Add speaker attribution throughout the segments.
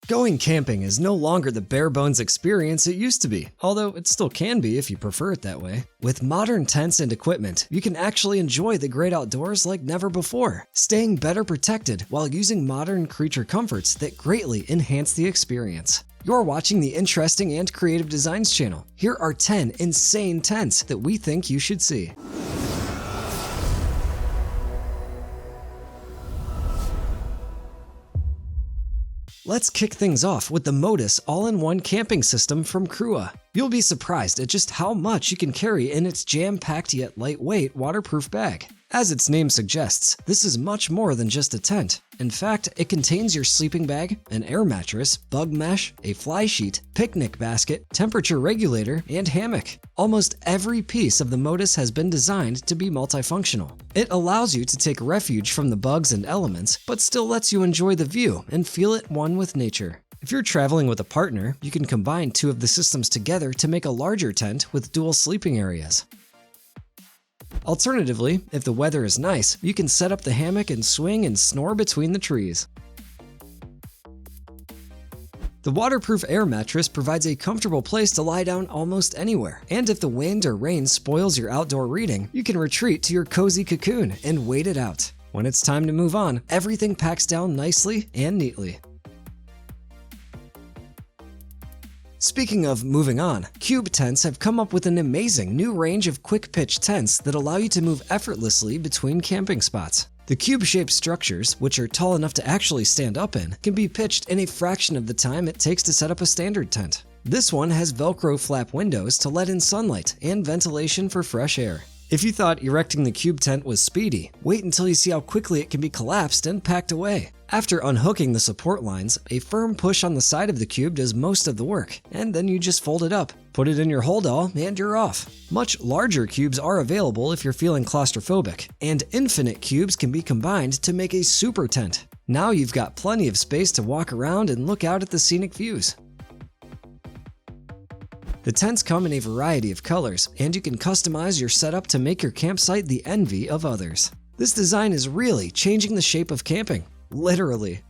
Speaker 1: Going camping is no longer the bare-bones experience it used to be, although it still can be if you prefer it that way. With modern tents and equipment, you can actually enjoy the great outdoors like never before, staying better protected while using modern creature comforts that greatly enhance the experience. You're watching the Interesting and Creative Designs channel. Here are 10 insane tents that we think you should see. Let's kick things off with the Modus all-in-one camping system from Crua. You'll be surprised at just how much you can carry in its jam-packed yet lightweight waterproof bag. As its name suggests, this is much more than just a tent. In fact, it contains your sleeping bag, an air mattress, bug mesh, a fly sheet, picnic basket, temperature regulator, and hammock. Almost every piece of the Modus has been designed to be multifunctional. It allows you to take refuge from the bugs and elements, but still lets you enjoy the view and feel it one with nature. If you're traveling with a partner, you can combine two of the systems together to make a larger tent with dual sleeping areas. Alternatively, if the weather is nice, you can set up the hammock and swing and snore between the trees. The waterproof air mattress provides a comfortable place to lie down almost anywhere, and if the wind or rain spoils your outdoor reading, you can retreat to your cozy cocoon and wait it out. When it's time to move on, everything packs down nicely and neatly. Speaking of moving on, Qube tents have come up with an amazing new range of quick-pitch tents that allow you to move effortlessly between camping spots. The cube-shaped structures, which are tall enough to actually stand up in, can be pitched in a fraction of the time it takes to set up a standard tent. This one has Velcro flap windows to let in sunlight and ventilation for fresh air. If you thought erecting the Qube tent was speedy, wait until you see how quickly it can be collapsed and packed away. After unhooking the support lines, a firm push on the side of the Qube does most of the work, and then you just fold it up, put it in your holdall, and you're off. Much larger cubes are available if you're feeling claustrophobic, and infinite cubes can be combined to make a super tent. Now you've got plenty of space to walk around and look out at the scenic views. The tents come in a variety of colors, and you can customize your setup to make your campsite the envy of others. This design is really changing the shape of camping. Literally.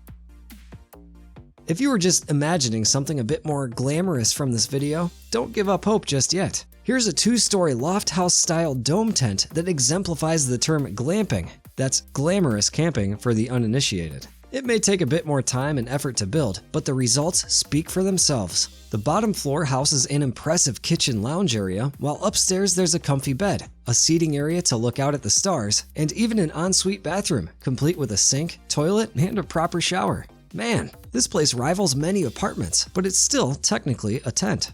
Speaker 1: If you were just imagining something a bit more glamorous from this video, don't give up hope just yet. Here's a 2-story loft house style dome tent that exemplifies the term glamping. That's glamorous camping for the uninitiated. It may take a bit more time and effort to build, but the results speak for themselves. The bottom floor houses an impressive kitchen lounge area, while upstairs there's a comfy bed, a seating area to look out at the stars, and even an ensuite bathroom, complete with a sink, toilet, and a proper shower. Man, this place rivals many apartments, but it's still technically a tent.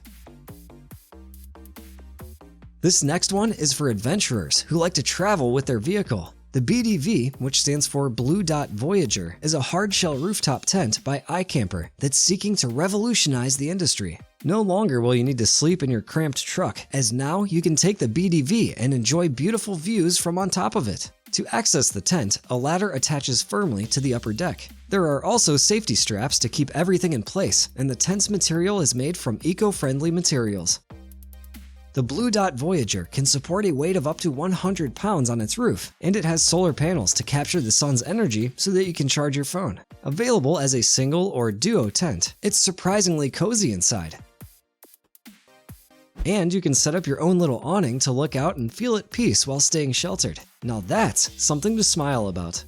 Speaker 1: This next one is for adventurers who like to travel with their vehicle. The BDV, which stands for Blue Dot Voyager, is a hardshell rooftop tent by iKamper that's seeking to revolutionize the industry. No longer will you need to sleep in your cramped truck, as now you can take the BDV and enjoy beautiful views from on top of it. To access the tent, a ladder attaches firmly to the upper deck. There are also safety straps to keep everything in place, and the tent's material is made from eco-friendly materials. The Blue Dot Voyager can support a weight of up to 100 pounds on its roof, and it has solar panels to capture the sun's energy so that you can charge your phone. Available as a single or duo tent, it's surprisingly cozy inside. And you can set up your own little awning to look out and feel at peace while staying sheltered. Now that's something to smile about.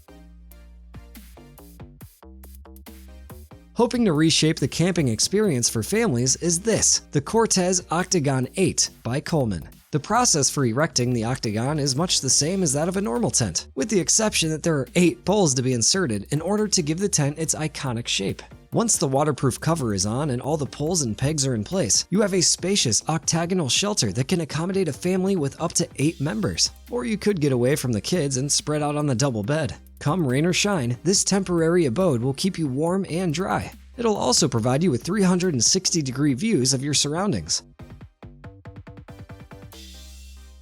Speaker 1: Hoping to reshape the camping experience for families is this, the Cortez Octagon 8 by Coleman. The process for erecting the Octagon is much the same as that of a normal tent, with the exception that there are 8 poles to be inserted in order to give the tent its iconic shape. Once the waterproof cover is on and all the poles and pegs are in place, you have a spacious octagonal shelter that can accommodate a family with up to 8 members. Or you could get away from the kids and spread out on the double bed. Come rain or shine, this temporary abode will keep you warm and dry. It'll also provide you with 360-degree views of your surroundings.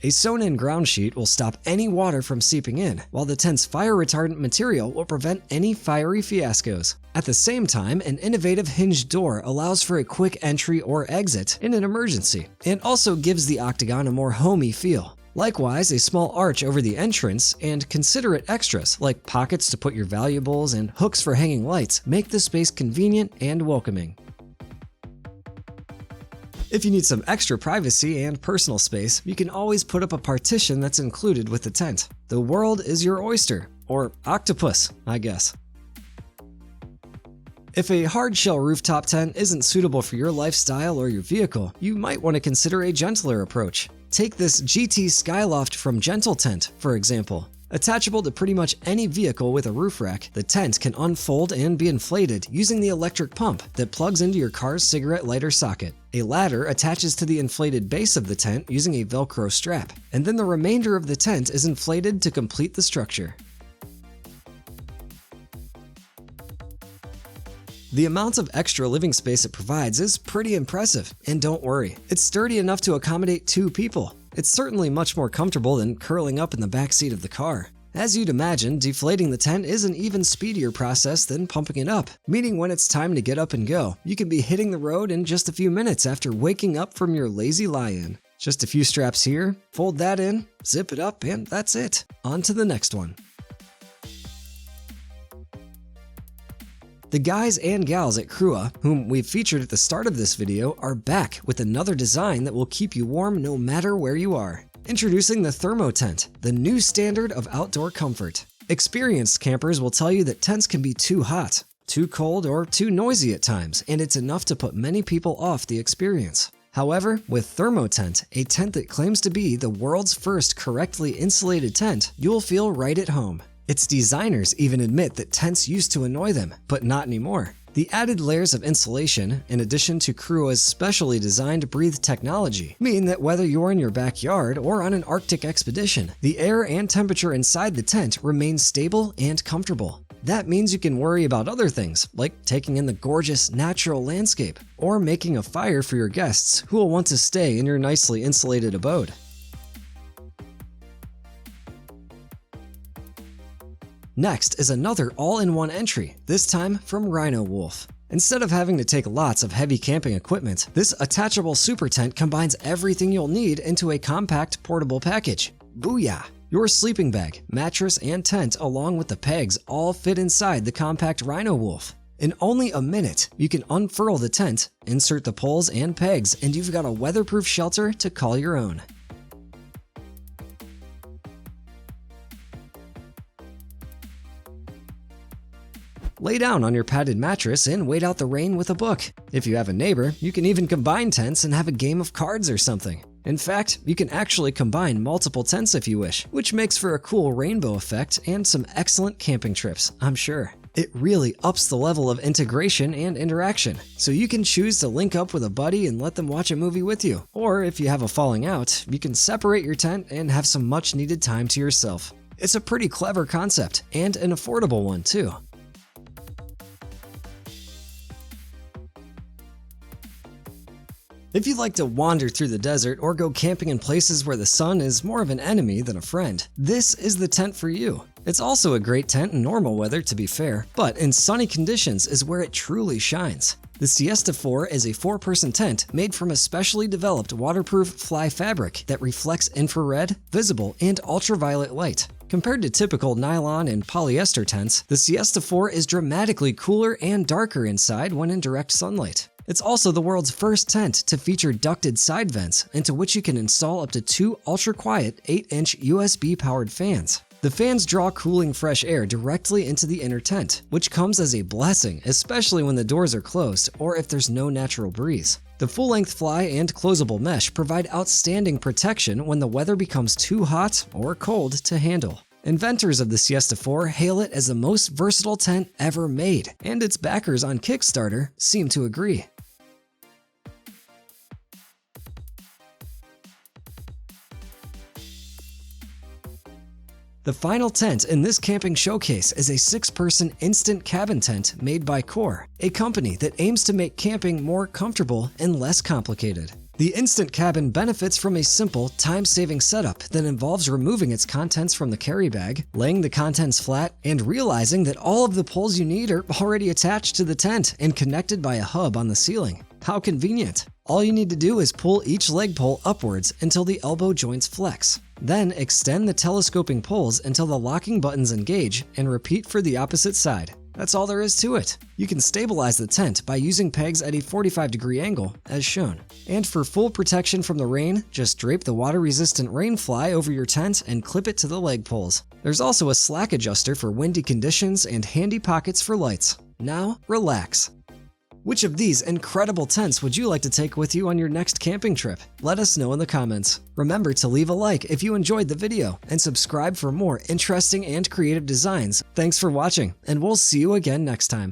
Speaker 1: A sewn-in ground sheet will stop any water from seeping in, while the tent's fire-retardant material will prevent any fiery fiascos. At the same time, an innovative hinged door allows for a quick entry or exit in an emergency, and also gives the Octagon a more homey feel. Likewise, a small arch over the entrance and considerate extras like pockets to put your valuables and hooks for hanging lights make the space convenient and welcoming. If you need some extra privacy and personal space, you can always put up a partition that's included with the tent. The world is your oyster, or octopus, I guess. If a hard-shell rooftop tent isn't suitable for your lifestyle or your vehicle, you might want to consider a gentler approach. Take this GT Skyloft from Thermotent, for example. Attachable to pretty much any vehicle with a roof rack, the tent can unfold and be inflated using the electric pump that plugs into your car's cigarette lighter socket. A ladder attaches to the inflated base of the tent using a Velcro strap, and then the remainder of the tent is inflated to complete the structure. The amount of extra living space it provides is pretty impressive, and don't worry, it's sturdy enough to accommodate 2 people. It's certainly much more comfortable than curling up in the back seat of the car. As you'd imagine, deflating the tent is an even speedier process than pumping it up, meaning when it's time to get up and go, you can be hitting the road in just a few minutes after waking up from your lazy lie-in. Just a few straps here, fold that in, zip it up, and that's it. On to the next one. The guys and gals at Crua, whom we've featured at the start of this video, are back with another design that will keep you warm no matter where you are. Introducing the Thermotent, the new standard of outdoor comfort. Experienced campers will tell you that tents can be too hot, too cold, or too noisy at times, and it's enough to put many people off the experience. However, with Thermotent, a tent that claims to be the world's first correctly insulated tent, you'll feel right at home. Its designers even admit that tents used to annoy them, but not anymore. The added layers of insulation, in addition to Crua's specially designed breathe technology, mean that whether you're in your backyard or on an Arctic expedition, the air and temperature inside the tent remain stable and comfortable. That means you can worry about other things, like taking in the gorgeous natural landscape, or making a fire for your guests who will want to stay in your nicely insulated abode. Next is another all-in-one entry, this time from RhinoWolf. Instead of having to take lots of heavy camping equipment, this attachable super tent combines everything you'll need into a compact portable package. Booyah! Your sleeping bag, mattress, and tent along with the pegs all fit inside the compact RhinoWolf. In only a minute, you can unfurl the tent, insert the poles and pegs, and you've got a weatherproof shelter to call your own. Lay down on your padded mattress and wait out the rain with a book. If you have a neighbor, you can even combine tents and have a game of cards or something. In fact, you can actually combine multiple tents if you wish, which makes for a cool rainbow effect and some excellent camping trips, I'm sure. It really ups the level of integration and interaction, so you can choose to link up with a buddy and let them watch a movie with you. Or if you have a falling out, you can separate your tent and have some much needed time to yourself. It's a pretty clever concept, and an affordable one too. If you'd like to wander through the desert or go camping in places where the sun is more of an enemy than a friend, this is the tent for you. It's also a great tent in normal weather, to be fair, but in sunny conditions is where it truly shines. The Siesta 4 is a 4-person tent made from a specially developed waterproof fly fabric that reflects infrared, visible, and ultraviolet light. Compared to typical nylon and polyester tents, the Siesta 4 is dramatically cooler and darker inside when in direct sunlight. It's also the world's first tent to feature ducted side vents, into which you can install up to 2 ultra-quiet 8-inch USB-powered fans. The fans draw cooling fresh air directly into the inner tent, which comes as a blessing, especially when the doors are closed or if there's no natural breeze. The full-length fly and closable mesh provide outstanding protection when the weather becomes too hot or cold to handle. Inventors of the Siesta 4 hail it as the most versatile tent ever made, and its backers on Kickstarter seem to agree. The final tent in this camping showcase is a 6-person instant cabin tent made by Cortes, a company that aims to make camping more comfortable and less complicated. The instant cabin benefits from a simple, time-saving setup that involves removing its contents from the carry bag, laying the contents flat, and realizing that all of the poles you need are already attached to the tent and connected by a hub on the ceiling. How convenient! All you need to do is pull each leg pole upwards until the elbow joints flex. Then extend the telescoping poles until the locking buttons engage and repeat for the opposite side. That's all there is to it. You can stabilize the tent by using pegs at a 45-degree angle, as shown. And for full protection from the rain, just drape the water-resistant rain fly over your tent and clip it to the leg poles. There's also a slack adjuster for windy conditions and handy pockets for lights. Now, relax. Which of these incredible tents would you like to take with you on your next camping trip? Let us know in the comments. Remember to leave a like if you enjoyed the video and subscribe for more interesting and creative designs. Thanks for watching, and we'll see you again next time.